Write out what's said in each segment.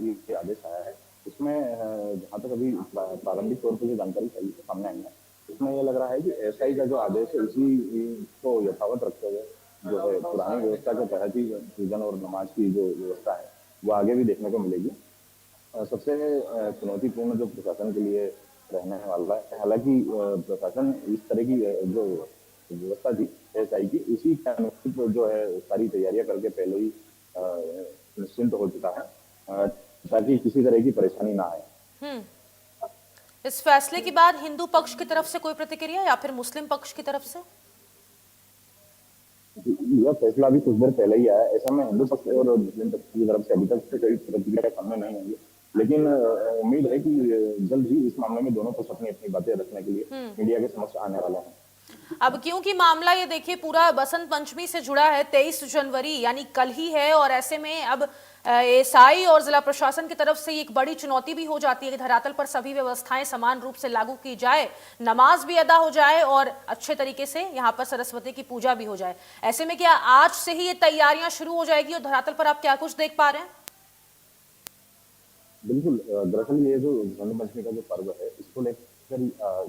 ये आदेश आया है, इसमें जहाँ तक अभी प्रारंभिक तौर पर जो जानकारी सामने आई है, इसमें ये लग रहा है कि एसआई का जो आदेश है इसी को यथावत रखते हुए जो है पुरानी व्यवस्था के तहत ही पूजन और नमाज की जो व्यवस्था है वो आगे भी देखने को मिलेगी। सबसे चुनौतीपूर्ण जो प्रशासन के लिए रहने वाला है, हालांकि प्रशासन इस तरह की जो व्यवस्था थी एसआई की, उसी के अनुरूप जो है सारी तैयारियां करके पहले ही निश्चिंत हो चुका है, ताकि किसी तरह की परेशानी ना आए। हम्म। इस फैसले के बाद हिंदू पक्ष की तरफ से कोई प्रतिक्रिया या फिर मुस्लिम पक्ष की तरफ से? यह फैसला अभी कुछ देर पहले ही आया, ऐसा में हिंदू पक्ष और मुस्लिम पक्ष की तरफ से अभी तक से कोई प्रतिक्रिया सामने नहीं आई है, लेकिन उम्मीद है कि जल्द ही इस मामले में दोनों पक्ष अपनी अपनी बातें रखने के लिए मीडिया के समक्ष आने वाले हैं। अब क्योंकि मामला ये देखिए पूरा बसंत पंचमी से जुड़ा है, 23 जनवरी यानी कल ही है, और ऐसे में अब एसआई और जिला प्रशासन की तरफ से एक बड़ी चुनौती भी हो जाती है कि धरातल पर सभी व्यवस्थाएं समान रूप से लागू की जाए, नमाज भी अदा हो जाए और अच्छे तरीके से यहाँ पर सरस्वती की पूजा भी हो जाए। ऐसे में क्या आज से ही ये तैयारियां शुरू हो जाएगी और धरातल पर आप क्या कुछ देख पा रहे हैं? बिल्कुल, दरअसल ये जो बसंत पंचमी का जो पर्व है, इसको लेकर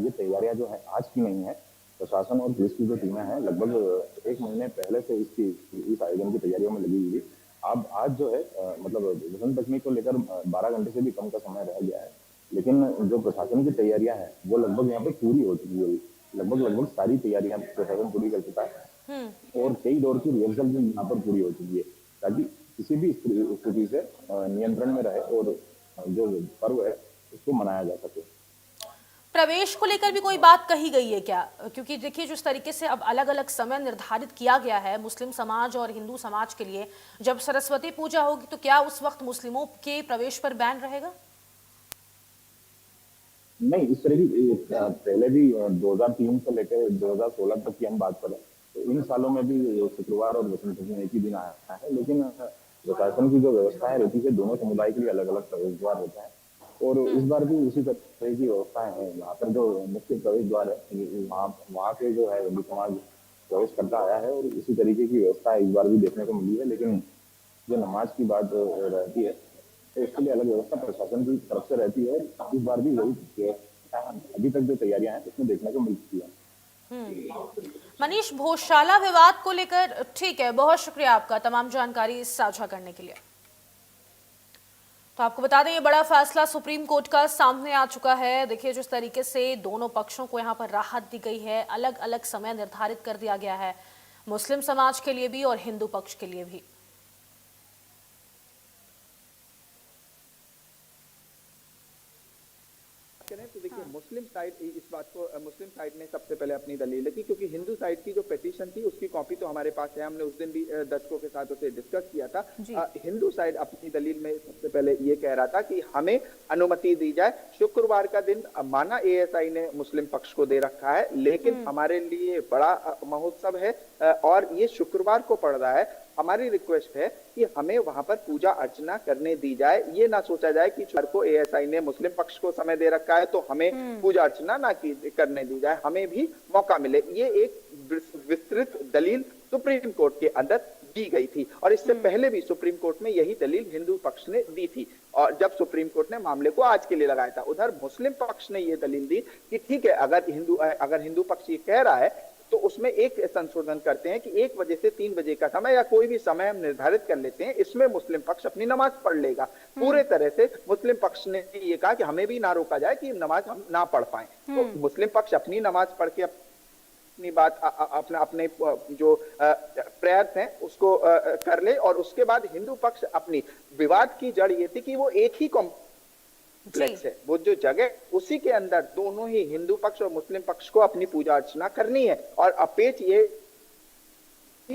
ये तैयारियां जो है आज की नहीं है। प्रशासन और पुलिस की जो टीमें हैं लगभग एक महीने पहले से इस आयोजन की तैयारियों में लगी हुई है। अब आज जो है मतलब बसंत पंचमी को लेकर 12 घंटे से भी कम का समय रह गया है, लेकिन जो प्रशासन की तैयारियां हैं वो लगभग यहाँ पे पूरी हो चुकी है। लगभग लगभग सारी तैयारियां प्रशासन पूरी कर चुका है और कई दौर की रिहर्सल भी यहाँ पर पूरी हो चुकी है, ताकि किसी भी स्थिति से नियंत्रण में रहे और जो पर्व है उसको मनाया जा सके। प्रवेश को लेकर भी कोई बात कही गई है क्या? क्योंकि देखिए जिस तरीके से अब अलग अलग समय निर्धारित किया गया है मुस्लिम समाज और हिंदू समाज के लिए, जब सरस्वती पूजा होगी तो क्या उस वक्त मुस्लिमों के प्रवेश पर बैन रहेगा? नहीं, इस तरह की पहले भी 2003 से लेकर 2016 तक की हम बात करें तो इन सालों में भी शुक्रवार और बसंत पंचमी एक ही दिन आया है, लेकिन प्रशासन की जो व्यवस्था है रहती है दोनों समुदाय के लिए अलग अलग प्रवेश द्वार होता है और इस बार भी उसी तरह की व्यवस्थाएं हैं। यहाँ पर जो मुख्य प्रवेश द्वार है वहाँ के जो है हिंदू समाज प्रवेश करता आया है और इसी तरीके की व्यवस्था इस बार भी देखने को मिली है, लेकिन जो नमाज की बात रहती है तो इसके लिए अलग व्यवस्था प्रशासन की तरफ से रहती है। इस बार भी वही व्यवस्था अभी तक जो तैयारियां हैं उसमें देखने को मिल चुकी है। मनीष, भोजशाला विवाद को लेकर ठीक है, बहुत शुक्रिया आपका तमाम जानकारी साझा करने के लिए। तो आपको बता दें ये बड़ा फैसला सुप्रीम कोर्ट का सामने आ चुका है। देखिए जिस तरीके से दोनों पक्षों को यहाँ पर राहत दी गई है, अलग अलग समय निर्धारित कर दिया गया है, मुस्लिम समाज के लिए भी और हिंदू पक्ष के लिए भी। करें तो देखिए मुस्लिम साइड इस बात को मुस्लिम साइड ने सबसे पहले अपनी दलील रखी, क्योंकि हिंदू साइड की जो पिटीशन थी उसकी कॉपी तो हमारे पास है, हमने उस दिन भी दर्शकों के साथ उसे डिस्कस किया था। हिंदू साइड अपनी दलील में सबसे पहले ये कह रहा था कि हमें अनुमति दी जाए, शुक्रवार का दिन माना एएसआई ने मुस्लिम पक्ष को दे रखा है, लेकिन हमारे लिए बड़ा महोत्सव है और ये शुक्रवार को पड़ रहा है। हमारी रिक्वेस्ट है कि हमें वहां पर पूजा अर्चना करने दी जाए, ये ना सोचा जाए कि शुक्रवार को एएसआई ने मुस्लिम पक्ष को समय दे रखा है तो हमें पूजा अर्चना ना करने दी जाए, हमें भी मौका मिले। ये एक विस्तृत दलील सुप्रीम कोर्ट के अंदर दी गई थी और इससे पहले भी सुप्रीम कोर्ट में यही दलील हिंदू पक्ष ने दी थी और जब सुप्रीम कोर्ट ने मामले को आज के लिए लगाया था। उधर मुस्लिम पक्ष ने यह दलील दी कि ठीक है, अगर हिंदू पक्ष ये कह रहा है तो उसमें एक संशोधन करते हैं कि 1 बजे से 3 बजे का समय या कोई भी समय हम निर्धारित कर लेते हैं, इसमें मुस्लिम पक्ष अपनी नमाज पढ़ लेगा। पूरे तरह से मुस्लिम पक्ष ने ये कहा कि हमें भी ना रोका जाए कि नमाज हम ना पढ़ पाए, तो मुस्लिम पक्ष अपनी नमाज पढ़ के अपनी बात अपने जो प्रयास हैं उसको कर ले और उसके बाद हिंदू पक्ष अपनी विवाद की जड़ ये थी कि वो एक ही कॉम्प्लेक्स है, वो जो जगह उसी के अंदर दोनों ही हिंदू पक्ष और मुस्लिम पक्ष को अपनी पूजा अर्चना करनी है। और अपेच ये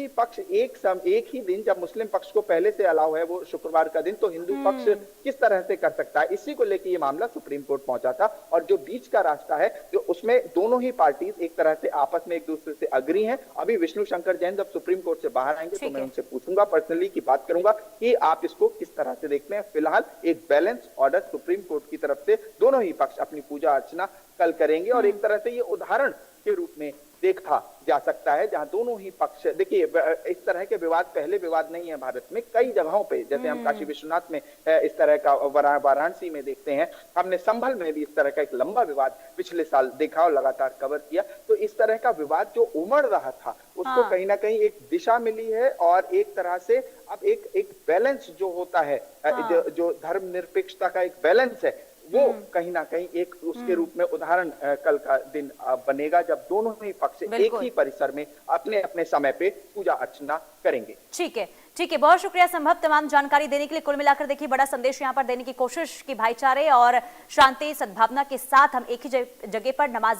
पक्ष एक ही दिन, जब मुस्लिम पक्ष को पहले से अलाउ है वो शुक्रवार का दिन, तो हिंदू पक्ष किस तरह से कर सकता है। इसी को लेकर ये मामला सुप्रीम कोर्ट पहुंचा था और जो बीच का रास्ता है जो उसमें दोनों ही पार्टीज एक तरह से आपस में एक दूसरे से अग्री हैं। अभी विष्णु शंकर जैन जब सुप्रीम कोर्ट से बाहर आएंगे तो मैं उनसे पूछूंगा, पर्सनली की बात करूंगा कि आप इसको किस तरह से देखते हैं। फिलहाल एक बैलेंस ऑर्डर सुप्रीम कोर्ट की तरफ से दोनों ही पक्ष अपनी पूजा अर्चना कल करेंगे और एक तरह से ये उदाहरण के रूप में देखा जा सकता है, जहां दोनों ही पक्ष, देखिए इस तरह के विवाद पहले विवाद नहीं है भारत में, कई जगहों पे, जैसे हम काशी विश्वनाथ में इस तरह का, वाराणसी में देखते हैं, हमने संभल में भी इस तरह का एक लंबा विवाद पिछले साल देखा और लगातार कवर किया। तो इस तरह का विवाद जो उमड़ रहा था उसको कहीं ना कहीं एक दिशा मिली है, और एक तरह से अब एक बैलेंस जो होता है, जो धर्मनिरपेक्षता का एक बैलेंस है, वो कहीं ना कहीं एक उसके रूप में उदाहरण कल का दिन बनेगा, जब दोनों ही पक्ष एक ही परिसर में अपने अपने समय पे पूजा अर्चना करेंगे। ठीक है, ठीक है, बहुत शुक्रिया संभव तमाम जानकारी देने के लिए। कुल मिलाकर देखिए बड़ा संदेश यहाँ पर देने की कोशिश की भाईचारे और शांति सद्भावना के साथ हम एक ही जगह पर नमाज